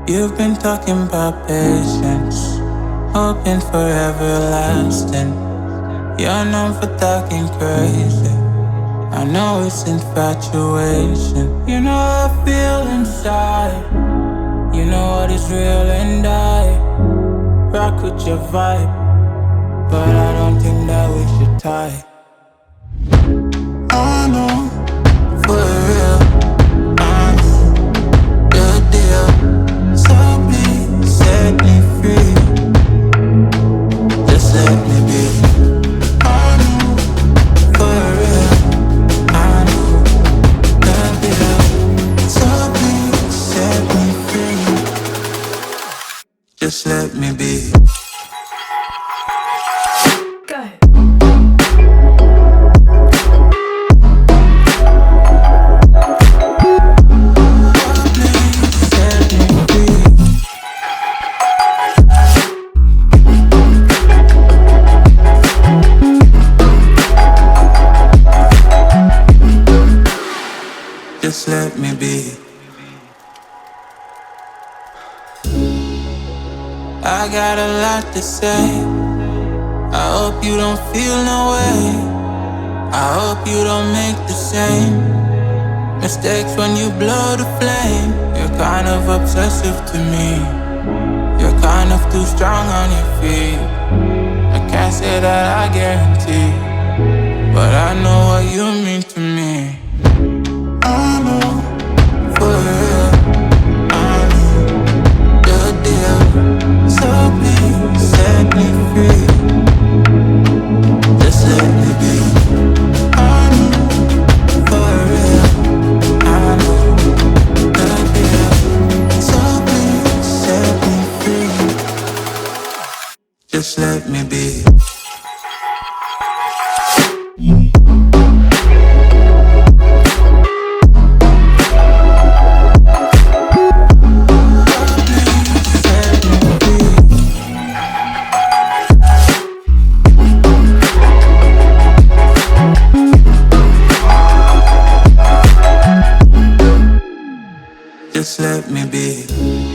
You've been talking about patience, hoping for everlasting. You're known for talking crazy. I know it's infatuation. You know how I feel inside. You know what is real and I rock with your vibe, but I don't think that we should tie. I know, for real, I know the deal. So please set me free. Just let me be. I know, for real, I know the deal. So please set me free. Just let me be. Just let me be. I got a lot to say. I hope you don't feel no way. I hope you don't make the same mistakes when you blow the flame. You're kind of obsessive to me. You're kind of too strong on your feet. I can't say that I guarantee, but I know what you mean to me. I know, for real, I know the deal. So please set me free. Just let me be. I know, for real, I know the deal. So please set me free. Just let me be. Just let me be.